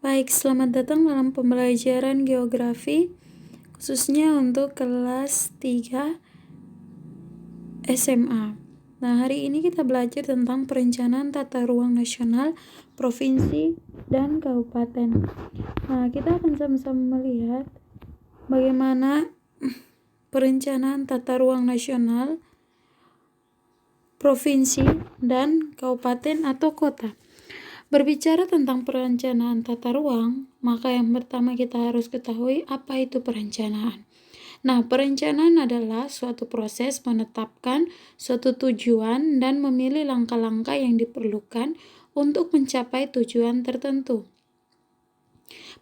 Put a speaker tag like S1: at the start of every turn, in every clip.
S1: Baik, selamat datang dalam pembelajaran geografi khususnya untuk kelas 3 SMA. Nah, hari ini kita belajar tentang perencanaan tata ruang nasional, provinsi, dan kabupaten. Nah, kita akan sama-sama melihat bagaimana perencanaan tata ruang nasional, provinsi, dan kabupaten atau kota. Berbicara tentang perencanaan tata ruang, maka yang pertama kita harus ketahui apa itu perencanaan. Nah, perencanaan adalah suatu proses menetapkan suatu tujuan dan memilih langkah-langkah yang diperlukan untuk mencapai tujuan tertentu.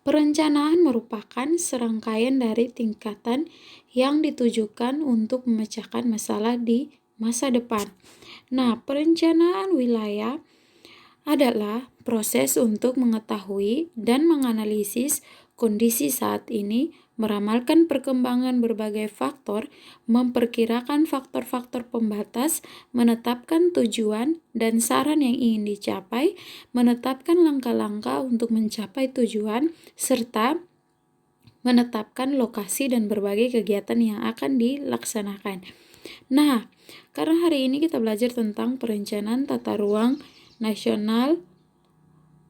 S1: Perencanaan merupakan serangkaian dari tingkatan yang ditujukan untuk memecahkan masalah di masa depan. Nah, perencanaan wilayah adalah proses untuk mengetahui dan menganalisis kondisi saat ini, meramalkan perkembangan berbagai faktor, memperkirakan faktor-faktor pembatas, menetapkan tujuan dan saran yang ingin dicapai, menetapkan langkah-langkah untuk mencapai tujuan, serta menetapkan lokasi dan berbagai kegiatan yang akan dilaksanakan. Nah, karena hari ini kita belajar tentang perencanaan tata ruang nasional,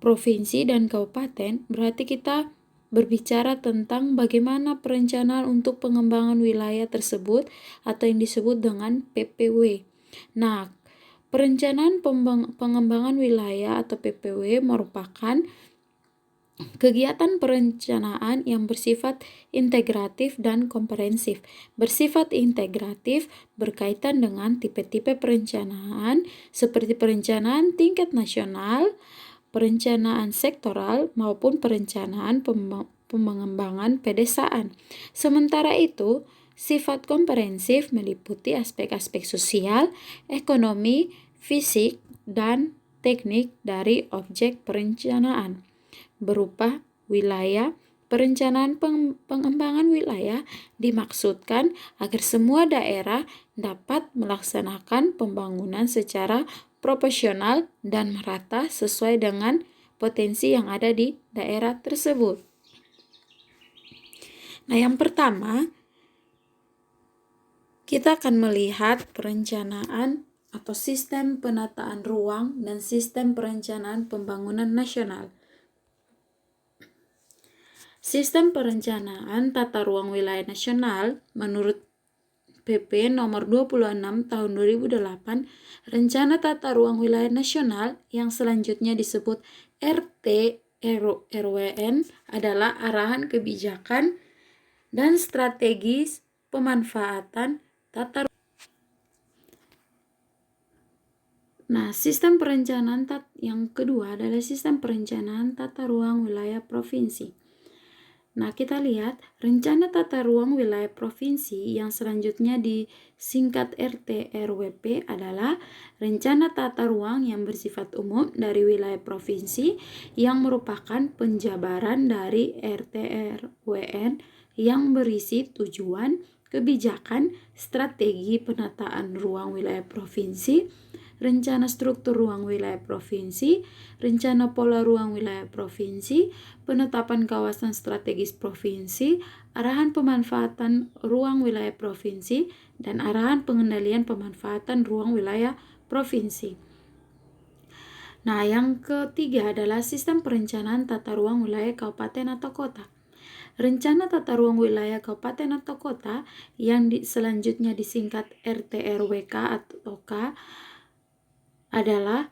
S1: provinsi, dan kabupaten, berarti kita berbicara tentang bagaimana perencanaan untuk pengembangan wilayah tersebut atau yang disebut dengan PPW. Nah, perencanaan pengembangan wilayah atau PPW merupakan kegiatan perencanaan yang bersifat integratif dan komprehensif. Bersifat integratif berkaitan dengan tipe-tipe perencanaan seperti perencanaan tingkat nasional, perencanaan sektoral, maupun perencanaan pengembangan pedesaan. Sementara itu, sifat komprehensif meliputi aspek-aspek sosial, ekonomi, fisik, dan teknik dari objek perencanaan berupa wilayah. Perencanaan pengembangan wilayah dimaksudkan agar semua daerah dapat melaksanakan pembangunan secara proporsional dan merata sesuai dengan potensi yang ada di daerah tersebut. Nah, yang pertama, kita akan melihat perencanaan atau sistem penataan ruang dan sistem perencanaan pembangunan nasional. Sistem perencanaan tata ruang wilayah nasional menurut PP nomor 26 tahun 2008, Rencana Tata Ruang Wilayah Nasional yang selanjutnya disebut RT-RWN adalah arahan kebijakan dan strategis pemanfaatan tata ruang. Nah, sistem perencanaan yang kedua adalah sistem perencanaan tata ruang wilayah provinsi. Nah, kita lihat rencana tata ruang wilayah provinsi yang selanjutnya disingkat RT-RWP adalah rencana tata ruang yang bersifat umum dari wilayah provinsi yang merupakan penjabaran dari RT-RWN yang berisi tujuan, kebijakan, strategi penataan ruang wilayah provinsi, rencana struktur ruang wilayah provinsi, rencana pola ruang wilayah provinsi, penetapan kawasan strategis provinsi, arahan pemanfaatan ruang wilayah provinsi, dan arahan pengendalian pemanfaatan ruang wilayah provinsi. Nah, yang ketiga adalah sistem perencanaan tata ruang wilayah kabupaten atau kota. Rencana tata ruang wilayah kabupaten atau kota yang selanjutnya disingkat RT-RWK atau K adalah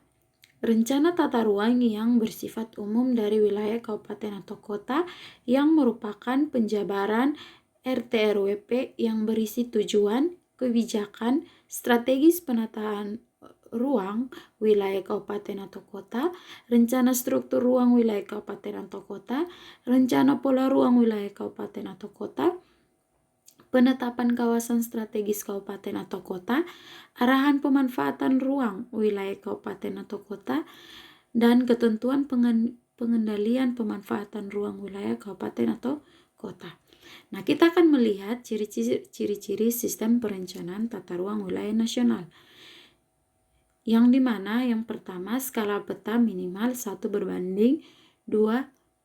S1: rencana tata ruang yang bersifat umum dari wilayah kabupaten atau kota yang merupakan penjabaran RT-RWP yang berisi tujuan, kebijakan, strategis penataan ruang wilayah kabupaten atau kota, rencana struktur ruang wilayah kabupaten atau kota, rencana pola ruang wilayah kabupaten atau kota, penetapan kawasan strategis kabupaten atau kota, arahan pemanfaatan ruang wilayah kabupaten atau kota, dan ketentuan pengendalian pemanfaatan ruang wilayah kabupaten atau kota. Nah, kita akan melihat ciri-ciri sistem perencanaan tata ruang wilayah nasional. Yang dimana yang pertama skala peta minimal 1:2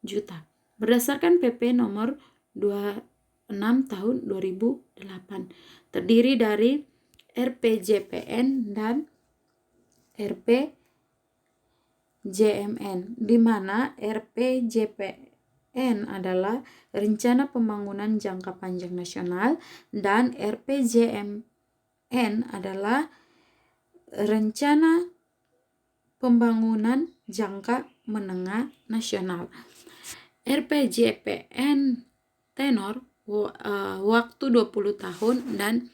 S1: juta. Berdasarkan PP nomor 26 tahun 2008. Terdiri dari RPJPN dan RPJMN, di mana RPJPN adalah Rencana Pembangunan Jangka Panjang Nasional dan RPJMN adalah Rencana Pembangunan Jangka Menengah Nasional. RPJPN tenor waktu 20 tahun dan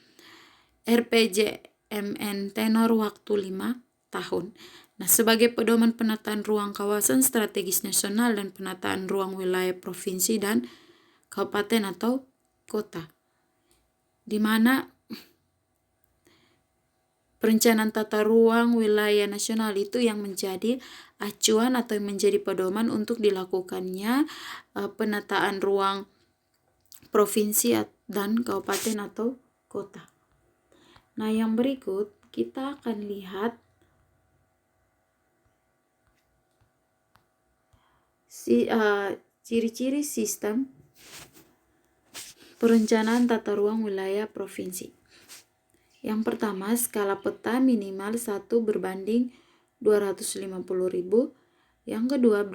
S1: RPJMN tenor waktu 5 tahun. Nah, sebagai pedoman penataan ruang kawasan strategis nasional dan penataan ruang wilayah provinsi dan kabupaten atau kota, di mana perencanaan tata ruang wilayah nasional itu yang menjadi acuan atau yang menjadi pedoman untuk dilakukannya penataan ruang provinsi dan kabupaten atau kota. Nah, yang berikut kita akan lihat ciri-ciri sistem perencanaan tata ruang wilayah provinsi. Yang pertama, skala peta minimal 1:250.000. Yang kedua,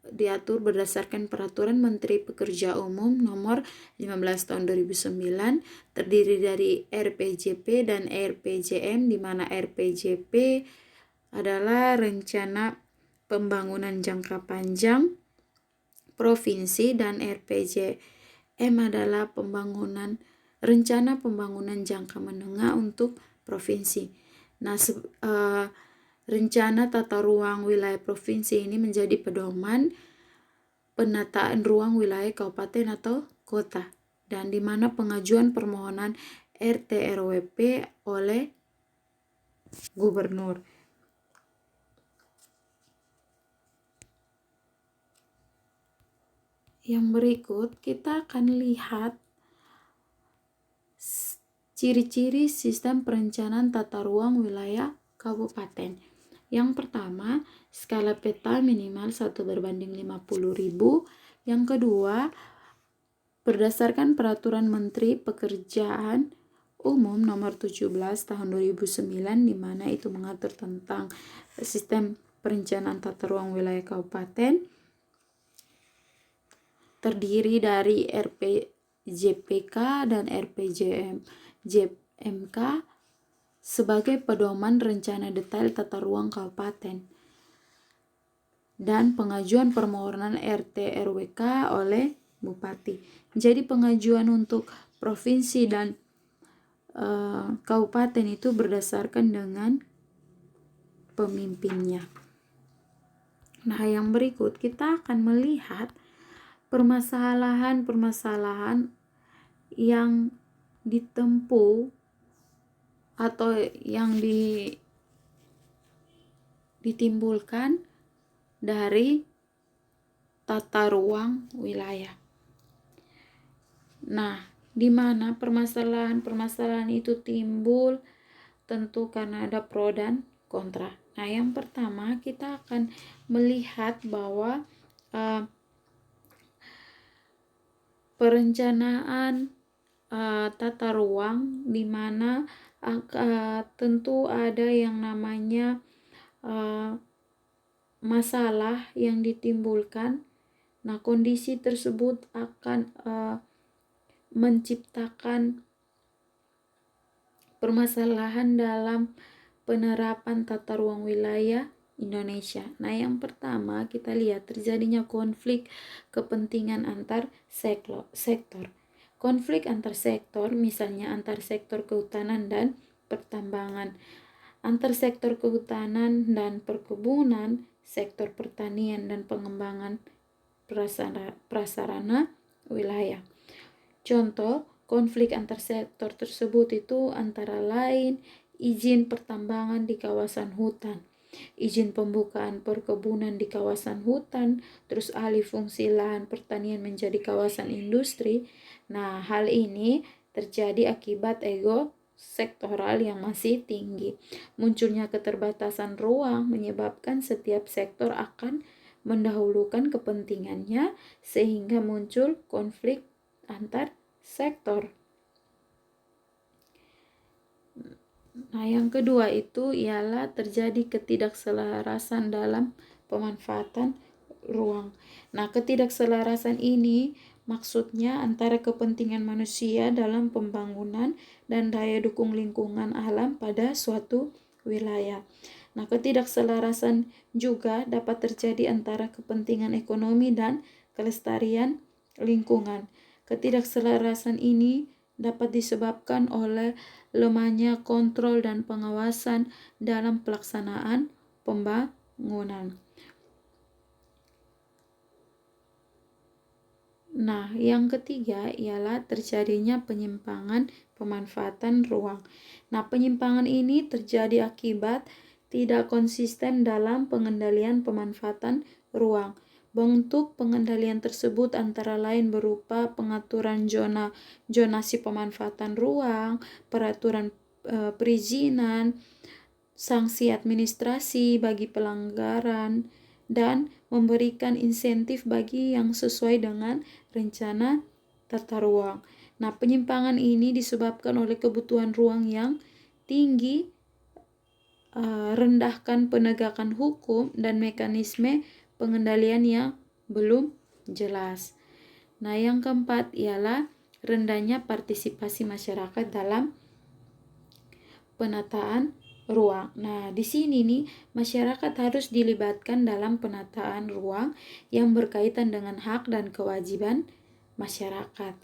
S1: diatur berdasarkan Peraturan Menteri Pekerja Umum Nomor 15 Tahun 2009, terdiri dari RPJP dan RPJM, di mana RPJP adalah Rencana Pembangunan Jangka Panjang Provinsi dan RPJM adalah Rencana Pembangunan Jangka Menengah untuk Provinsi. Nah, Rencana Tata Ruang Wilayah Provinsi ini menjadi pedoman penataan ruang wilayah kabupaten atau kota, dan di mana pengajuan permohonan RT/RWP oleh gubernur. Yang berikut kita akan lihat ciri-ciri sistem perencanaan tata ruang wilayah kabupaten. Yang pertama, skala peta minimal 1:50.000. Yang kedua, berdasarkan Peraturan Menteri Pekerjaan Umum Nomor 17 Tahun 2009, di mana itu mengatur tentang sistem perencanaan tata ruang wilayah kabupaten, terdiri dari RPJPK dan RPJMK sebagai pedoman rencana detail tata ruang kabupaten dan pengajuan permohonan RT/RWK oleh bupati. Jadi pengajuan untuk provinsi dan kabupaten itu berdasarkan dengan pemimpinnya. Nah, yang berikut kita akan melihat permasalahan-permasalahan yang ditempuh atau yang ditimbulkan dari tata ruang wilayah. Nah, di mana permasalahan-permasalahan itu timbul tentu karena ada pro dan kontra. Nah, yang pertama kita akan melihat bahwa perencanaan tata ruang di mana tentu ada yang namanya masalah yang ditimbulkan. Nah, kondisi tersebut akan menciptakan permasalahan dalam penerapan tata ruang wilayah Indonesia. Nah, yang pertama kita lihat terjadinya konflik kepentingan antar sektor. Konflik antar sektor, misalnya antar sektor kehutanan dan pertambangan, antar sektor kehutanan dan perkebunan, sektor pertanian dan pengembangan prasarana wilayah. Contoh konflik antar sektor tersebut itu antara lain izin pertambangan di kawasan hutan, izin pembukaan perkebunan di kawasan hutan, terus alih fungsi lahan pertanian menjadi kawasan industri. Nah, hal ini terjadi akibat ego sektoral yang masih tinggi. Munculnya keterbatasan ruang menyebabkan setiap sektor akan mendahulukan kepentingannya sehingga muncul konflik antar sektor. Nah, yang kedua itu ialah terjadi ketidakselarasan dalam pemanfaatan ruang. Nah, ketidakselarasan ini maksudnya antara kepentingan manusia dalam pembangunan dan daya dukung lingkungan alam pada suatu wilayah. Nah, ketidakselarasan juga dapat terjadi antara kepentingan ekonomi dan kelestarian lingkungan. Ketidakselarasan ini dapat disebabkan oleh lemahnya kontrol dan pengawasan dalam pelaksanaan pembangunan. Nah, yang ketiga ialah terjadinya penyimpangan pemanfaatan ruang. Nah, penyimpangan ini terjadi akibat tidak konsisten dalam pengendalian pemanfaatan ruang. Bentuk pengendalian tersebut antara lain berupa pengaturan zonasi pemanfaatan ruang, peraturan perizinan, sanksi administrasi bagi pelanggaran, dan memberikan insentif bagi yang sesuai dengan rencana tata ruang. Nah, penyimpangan ini disebabkan oleh kebutuhan ruang yang tinggi, rendahkan penegakan hukum, dan mekanisme pengendalian yang belum jelas. Nah, yang keempat ialah rendahnya partisipasi masyarakat dalam penataan ruang. Nah, di sini nih masyarakat harus dilibatkan dalam penataan ruang yang berkaitan dengan hak dan kewajiban masyarakat.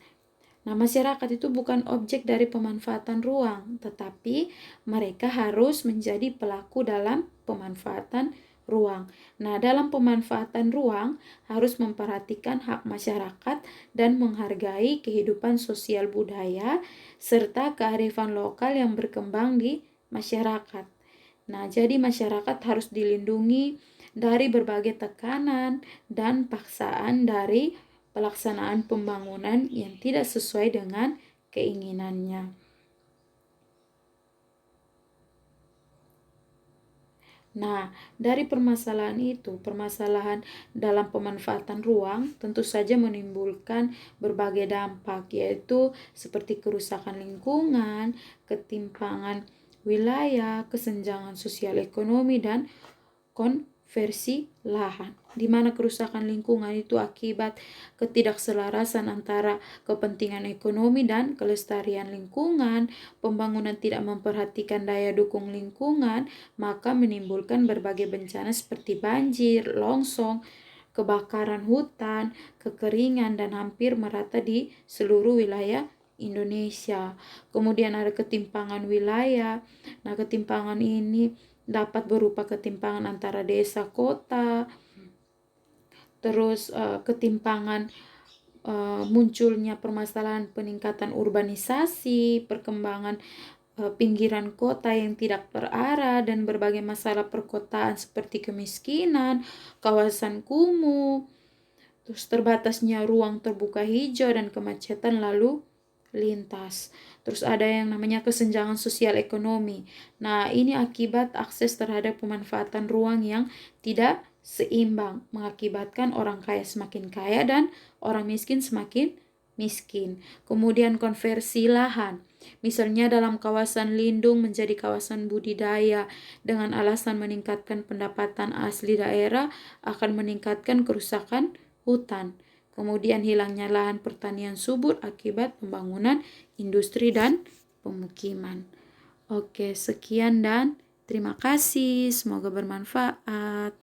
S1: Nah, masyarakat itu bukan objek dari pemanfaatan ruang, tetapi mereka harus menjadi pelaku dalam pemanfaatan ruang. Nah, dalam pemanfaatan ruang harus memperhatikan hak masyarakat dan menghargai kehidupan sosial budaya serta kearifan lokal yang berkembang di masyarakat. Nah, jadi masyarakat harus dilindungi dari berbagai tekanan dan paksaan dari pelaksanaan pembangunan yang tidak sesuai dengan keinginannya. Nah, dari permasalahan itu, permasalahan dalam pemanfaatan ruang tentu saja menimbulkan berbagai dampak, yaitu seperti kerusakan lingkungan, ketimpangan wilayah, kesenjangan sosial ekonomi, dan konversi lahan, di mana kerusakan lingkungan itu akibat ketidakselarasan antara kepentingan ekonomi dan kelestarian lingkungan. Pembangunan tidak memperhatikan daya dukung lingkungan, maka menimbulkan berbagai bencana seperti banjir, longsor, kebakaran hutan, kekeringan, dan hampir merata di seluruh wilayah Indonesia. Kemudian ada ketimpangan wilayah. Nah, ketimpangan ini dapat berupa ketimpangan antara desa kota, terus ketimpangan munculnya permasalahan peningkatan urbanisasi, perkembangan pinggiran kota yang tidak terarah, dan berbagai masalah perkotaan seperti kemiskinan, kawasan kumuh, terus terbatasnya ruang terbuka hijau dan kemacetan lalu lintas. Terus ada yang namanya kesenjangan sosial ekonomi. Nah, ini akibat akses terhadap pemanfaatan ruang yang tidak seimbang, mengakibatkan orang kaya semakin kaya dan orang miskin semakin miskin. Kemudian konversi lahan. Misalnya dalam kawasan lindung menjadi kawasan budidaya dengan alasan meningkatkan pendapatan asli daerah akan meningkatkan kerusakan hutan. Kemudian hilangnya lahan pertanian subur akibat pembangunan industri dan pemukiman. Oke, sekian dan terima kasih. Semoga bermanfaat.